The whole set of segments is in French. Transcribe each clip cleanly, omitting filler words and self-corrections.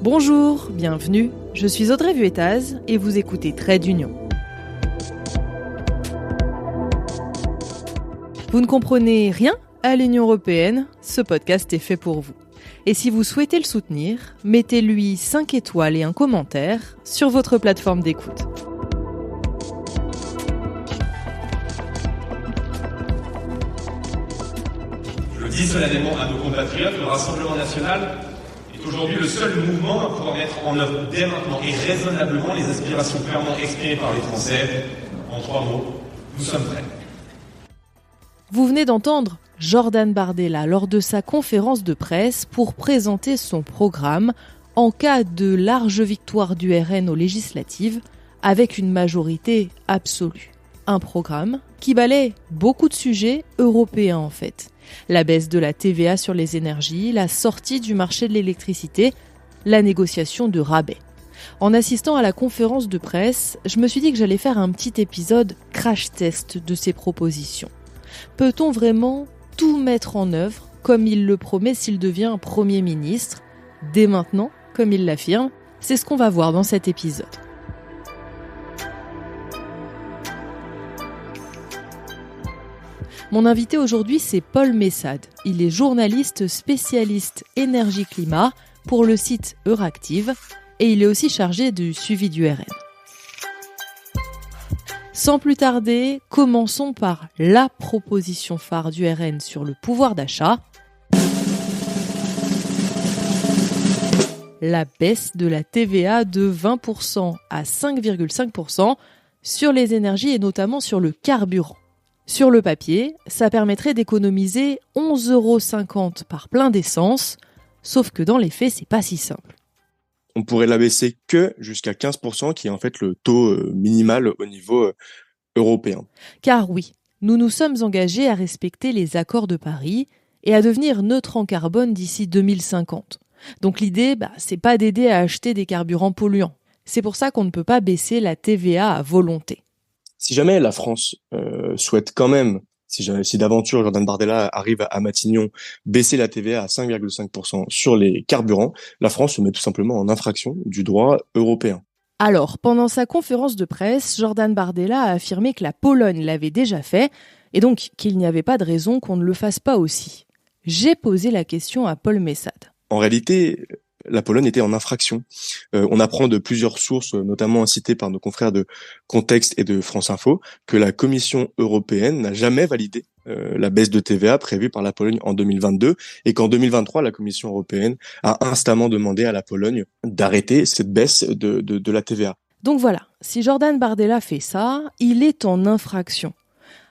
Bonjour, bienvenue, je suis Audrey Vuettaz et vous écoutez Trait d'Union. Vous ne comprenez rien à l'Union européenne? Ce podcast est fait pour vous. Et si vous souhaitez le soutenir, mettez-lui 5 étoiles et un commentaire sur votre plateforme d'écoute. Je le dis solennellement à nos compatriotes, le Rassemblement national est aujourd'hui le seul mouvement à pouvoir mettre en œuvre dès maintenant et raisonnablement les aspirations clairement exprimées par les Français. En 3 mots, nous sommes prêts. Vous venez d'entendre Jordan Bardella lors de sa conférence de presse pour présenter son programme en cas de large victoire du RN aux législatives avec une majorité absolue. Un programme qui balaie beaucoup de sujets européens en fait. La baisse de la TVA sur les énergies, la sortie du marché de l'électricité, la négociation de rabais. En assistant à la conférence de presse, je me suis dit que j'allais faire un petit épisode crash test de ces propositions. Peut-on vraiment tout mettre en œuvre comme il le promet s'il devient Premier ministre, dès maintenant, comme il l'affirme? C'est ce qu'on va voir dans cet épisode. Mon invité aujourd'hui, c'est Paul Messade. Il est journaliste spécialiste énergie-climat pour le site Euractiv et il est aussi chargé du suivi du RN. Sans plus tarder, commençons par la proposition phare du RN sur le pouvoir d'achat. La baisse de la TVA de 20% à 5,5% sur les énergies et notamment sur le carburant. Sur le papier, ça permettrait d'économiser 11,50 € par plein d'essence, sauf que dans les faits, c'est pas si simple. On pourrait la baisser que jusqu'à 15%, qui est en fait le taux minimal au niveau européen. Car oui, nous nous sommes engagés à respecter les accords de Paris et à devenir neutres en carbone d'ici 2050. Donc l'idée, c'est pas d'aider à acheter des carburants polluants. C'est pour ça qu'on ne peut pas baisser la TVA à volonté. Si jamais la France souhaite quand même, si d'aventure Jordan Bardella arrive à Matignon, baisser la TVA à 5,5% sur les carburants, la France se met tout simplement en infraction du droit européen. Alors, pendant sa conférence de presse, Jordan Bardella a affirmé que la Pologne l'avait déjà fait, et donc qu'il n'y avait pas de raison qu'on ne le fasse pas aussi. J'ai posé la question à Paul Messade. En réalité, la Pologne était en infraction. On apprend de plusieurs sources, notamment citées par nos confrères de Contexte et de France Info, que la Commission européenne n'a jamais validé la baisse de TVA prévue par la Pologne en 2022 et qu'en 2023, la Commission européenne a instamment demandé à la Pologne d'arrêter cette baisse de la TVA. Donc voilà, si Jordan Bardella fait ça, il est en infraction.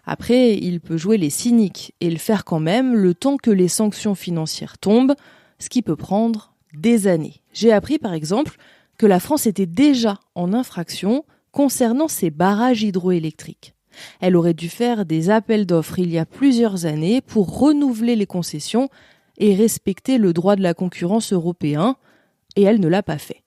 Après, il peut jouer les cyniques et le faire quand même le temps que les sanctions financières tombent, ce qui peut prendre des années. J'ai appris par exemple que la France était déjà en infraction concernant ses barrages hydroélectriques. Elle aurait dû faire des appels d'offres il y a plusieurs années pour renouveler les concessions et respecter le droit de la concurrence européen, et elle ne l'a pas fait.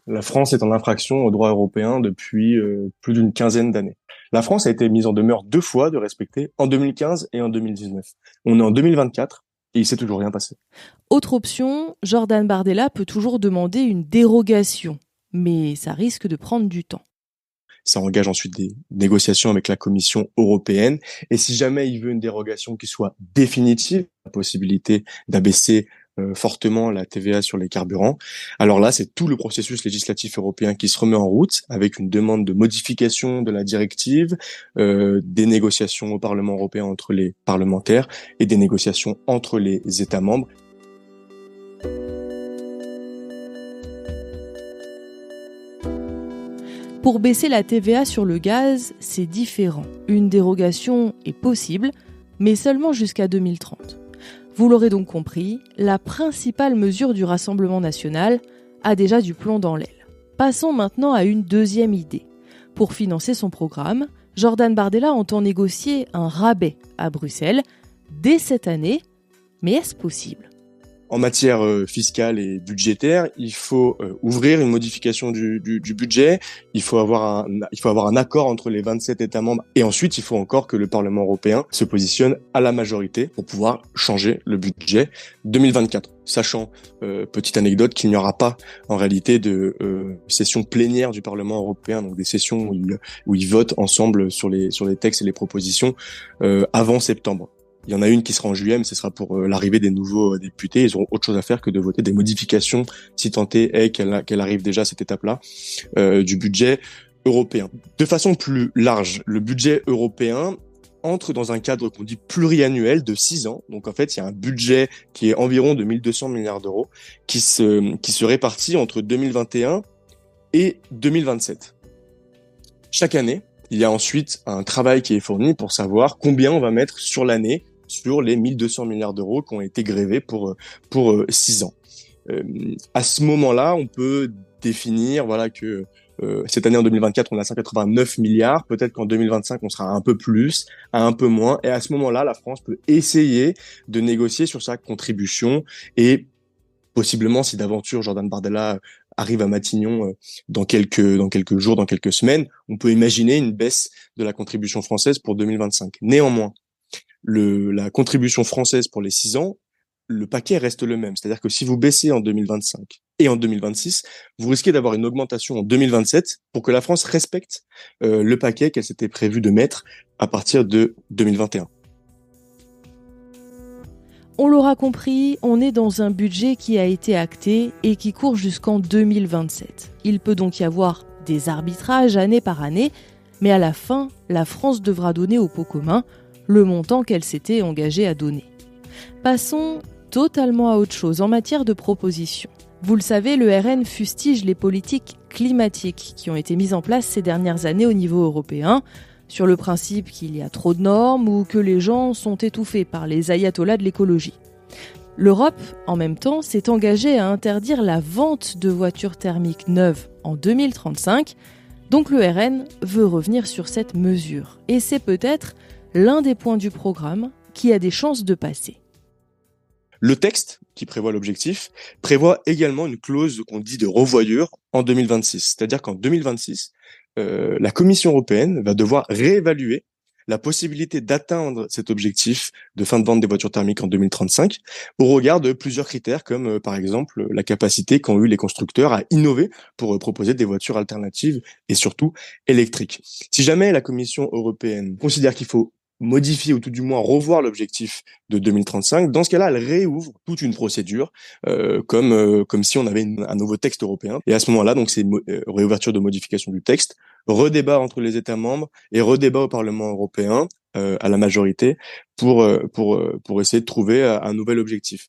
La France est en infraction au droit européen depuis plus d'une quinzaine d'années. La France a été mise en demeure 2 fois de respecter, en 2015 et en 2019. On est en 2024 et il s'est toujours rien passé. Autre option, Jordan Bardella peut toujours demander une dérogation, mais ça risque de prendre du temps. Ça engage ensuite des négociations avec la Commission européenne. Et si jamais il veut une dérogation qui soit définitive, la possibilité d'abaisser fortement la TVA sur les carburants, alors là, c'est tout le processus législatif européen qui se remet en route avec une demande de modification de la directive, des négociations au Parlement européen entre les parlementaires et des négociations entre les États membres. Pour baisser la TVA sur le gaz, c'est différent. Une dérogation est possible, mais seulement jusqu'à 2030. Vous l'aurez donc compris, la principale mesure du Rassemblement national a déjà du plomb dans l'aile. Passons maintenant à une deuxième idée. Pour financer son programme, Jordan Bardella entend négocier un rabais à Bruxelles dès cette année, mais est-ce possible ? En matière fiscale et budgétaire, il faut ouvrir une modification du budget. Il faut avoir un accord entre les 27 États membres. Et ensuite, il faut encore que le Parlement européen se positionne à la majorité pour pouvoir changer le budget 2024. Sachant, petite anecdote, qu'il n'y aura pas en réalité de session plénière du Parlement européen, donc des sessions où ils votent ensemble sur les textes et les propositions avant septembre. Il y en a une qui sera en juillet, mais ce sera pour l'arrivée des nouveaux députés. Ils auront autre chose à faire que de voter des modifications, si tant est qu'elle arrive déjà à cette étape-là, du budget européen. De façon plus large, le budget européen entre dans un cadre qu'on dit pluriannuel de 6 ans. Donc en fait, il y a un budget qui est environ de 1200 milliards d'euros qui se répartit entre 2021 et 2027. Chaque année, il y a ensuite un travail qui est fourni pour savoir combien on va mettre sur l'année sur les 1200 milliards d'euros qui ont été grevés pour 6 ans. À ce moment-là, on peut définir que cette année en 2024, on a 189 milliards. Peut-être qu'en 2025, on sera un peu plus, un peu moins. Et à ce moment-là, la France peut essayer de négocier sur sa contribution et possiblement, si d'aventure Jordan Bardella arrive à Matignon dans quelques jours, dans quelques semaines, on peut imaginer une baisse de la contribution française pour 2025. Néanmoins, la contribution française pour les 6 ans, le paquet reste le même. C'est-à-dire que si vous baissez en 2025 et en 2026, vous risquez d'avoir une augmentation en 2027 pour que la France respecte le paquet qu'elle s'était prévu de mettre à partir de 2021. On l'aura compris, on est dans un budget qui a été acté et qui court jusqu'en 2027. Il peut donc y avoir des arbitrages année par année, mais à la fin, la France devra donner au pot commun le montant qu'elle s'était engagée à donner. Passons totalement à autre chose en matière de propositions. Vous le savez, le RN fustige les politiques climatiques qui ont été mises en place ces dernières années au niveau européen, sur le principe qu'il y a trop de normes ou que les gens sont étouffés par les ayatollahs de l'écologie. L'Europe, en même temps, s'est engagée à interdire la vente de voitures thermiques neuves en 2035, donc le RN veut revenir sur cette mesure. Et c'est peut-être l'un des points du programme qui a des chances de passer. Le texte, qui prévoit l'objectif, prévoit également une clause qu'on dit de revoyure en 2026. C'est-à-dire qu'en 2026, la Commission européenne va devoir réévaluer la possibilité d'atteindre cet objectif de fin de vente des voitures thermiques en 2035 au regard de plusieurs critères comme par exemple la capacité qu'ont eu les constructeurs à innover pour proposer des voitures alternatives et surtout électriques. Si jamais la Commission européenne considère qu'il faut modifier ou tout du moins revoir l'objectif de 2035, dans ce cas-là, elle réouvre toute une procédure comme si on avait un nouveau texte européen. Et à ce moment-là, donc c'est réouverture de modification du texte, redébat entre les États membres et redébat au Parlement européen à la majorité pour essayer de trouver un nouvel objectif.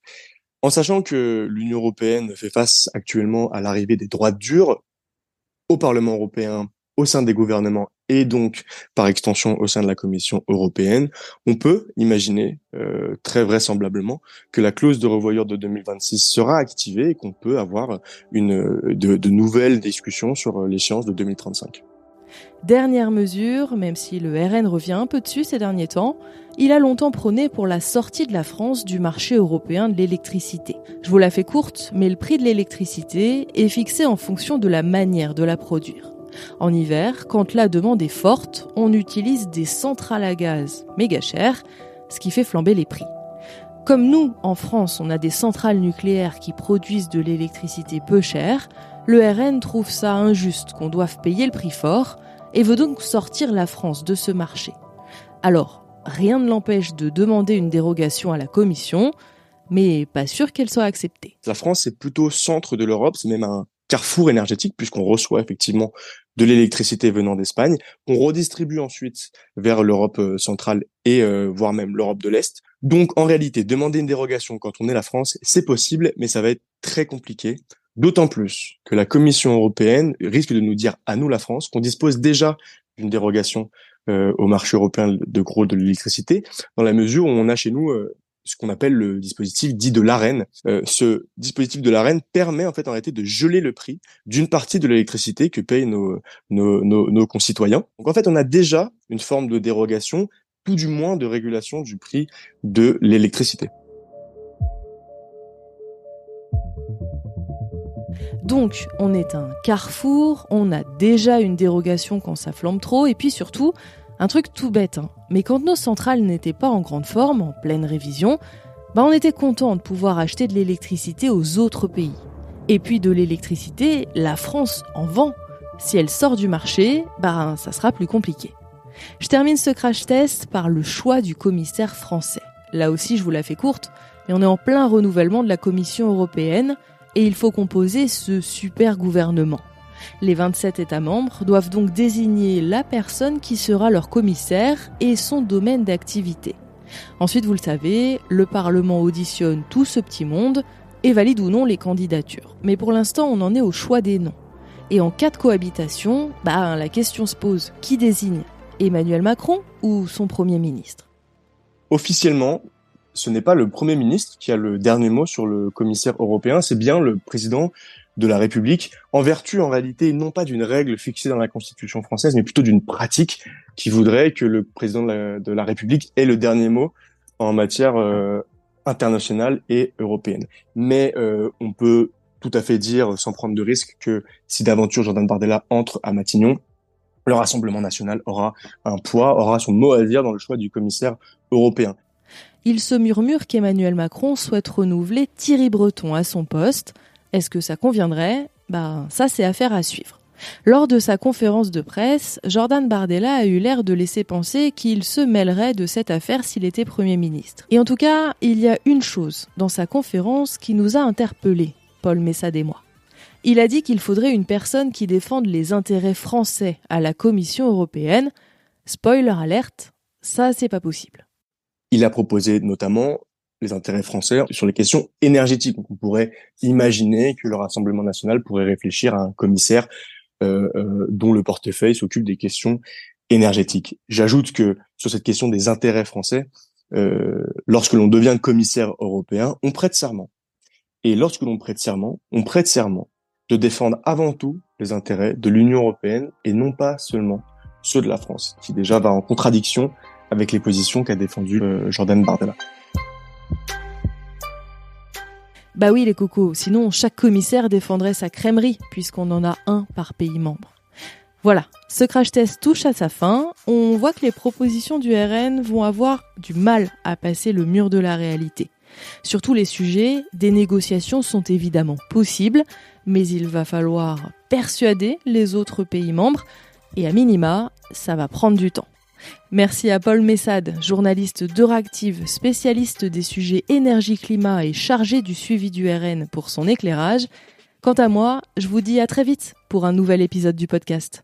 En sachant que l'Union européenne fait face actuellement à l'arrivée des droits durs au Parlement européen, au sein des gouvernements et donc par extension au sein de la Commission européenne, on peut imaginer très vraisemblablement que la clause de revoyure de 2026 sera activée et qu'on peut avoir de nouvelles discussions sur l'échéance de 2035. Dernière mesure, même si le RN revient un peu dessus ces derniers temps, il a longtemps prôné pour la sortie de la France du marché européen de l'électricité. Je vous la fais courte, mais le prix de l'électricité est fixé en fonction de la manière de la produire. En hiver, quand la demande est forte, on utilise des centrales à gaz méga chères, ce qui fait flamber les prix. Comme nous, en France, on a des centrales nucléaires qui produisent de l'électricité peu chère, le RN trouve ça injuste qu'on doive payer le prix fort et veut donc sortir la France de ce marché. Alors, rien ne l'empêche de demander une dérogation à la Commission, mais pas sûr qu'elle soit acceptée. La France, c'est plutôt centre de l'Europe, c'est même un carrefour énergétique puisqu'on reçoit effectivement de l'électricité venant d'Espagne, qu'on redistribue ensuite vers l'Europe centrale et voire même l'Europe de l'Est. Donc en réalité, demander une dérogation quand on est la France, c'est possible, mais ça va être très compliqué. D'autant plus que la Commission européenne risque de nous dire à nous, la France, qu'on dispose déjà d'une dérogation au marché européen de l'électricité, dans la mesure où on a chez nous ce qu'on appelle le dispositif dit de l'Arenh. Ce dispositif de l'Arenh permet en fait en réalité de geler le prix d'une partie de l'électricité que payent nos concitoyens. Donc en fait, on a déjà une forme de dérogation, tout du moins de régulation du prix de l'électricité. Donc, on est un carrefour, on a déjà une dérogation quand ça flambe trop, et puis surtout, un truc tout bête, mais quand nos centrales n'étaient pas en grande forme, en pleine révision, on était content de pouvoir acheter de l'électricité aux autres pays. Et puis de l'électricité, la France en vend. Si elle sort du marché, ça sera plus compliqué. Je termine ce crash test par le choix du commissaire français. Là aussi, je vous la fais courte, mais on est en plein renouvellement de la Commission européenne et il faut composer ce super gouvernement. Les 27 États membres doivent donc désigner la personne qui sera leur commissaire et son domaine d'activité. Ensuite, vous le savez, le Parlement auditionne tout ce petit monde et valide ou non les candidatures. Mais pour l'instant, on en est au choix des noms. Et en cas de cohabitation, la question se pose, qui désigne ? Emmanuel Macron ou son Premier ministre ? Officiellement, ce n'est pas le Premier ministre qui a le dernier mot sur le commissaire européen, c'est bien le président de la République, en vertu en réalité non pas d'une règle fixée dans la Constitution française, mais plutôt d'une pratique qui voudrait que le président de la République ait le dernier mot en matière internationale et européenne. Mais on peut tout à fait dire, sans prendre de risque, que si d'aventure Jordan Bardella entre à Matignon, le Rassemblement national aura un poids, aura son mot à dire dans le choix du commissaire européen. Il se murmure qu'Emmanuel Macron souhaite renouveler Thierry Breton à son poste. Est-ce que ça conviendrait ? Ça c'est affaire à suivre. Lors de sa conférence de presse, Jordan Bardella a eu l'air de laisser penser qu'il se mêlerait de cette affaire s'il était Premier ministre. Et en tout cas, il y a une chose dans sa conférence qui nous a interpellés, Paul Messad et moi. Il a dit qu'il faudrait une personne qui défende les intérêts français à la Commission européenne. Spoiler alerte, ça c'est pas possible. Il a proposé notamment les intérêts français sur les questions énergétiques. Donc on pourrait imaginer que le Rassemblement national pourrait réfléchir à un commissaire dont le portefeuille s'occupe des questions énergétiques. J'ajoute que sur cette question des intérêts français, lorsque l'on devient commissaire européen, on prête serment. Et lorsque l'on prête serment, on prête serment de défendre avant tout les intérêts de l'Union européenne et non pas seulement ceux de la France, qui déjà va en contradiction avec les positions qu'a défendues Jordan Bardella. Oui les cocos, sinon chaque commissaire défendrait sa crèmerie, puisqu'on en a un par pays membre. Voilà, ce crash test touche à sa fin. On voit que les propositions du RN vont avoir du mal à passer le mur de la réalité. Sur tous les sujets, des négociations sont évidemment possibles, mais il va falloir persuader les autres pays membres, et à minima, ça va prendre du temps. Merci à Paul Messad, journaliste d'Euractiv, spécialiste des sujets énergie-climat et chargé du suivi du RN pour son éclairage. Quant à moi, je vous dis à très vite pour un nouvel épisode du podcast.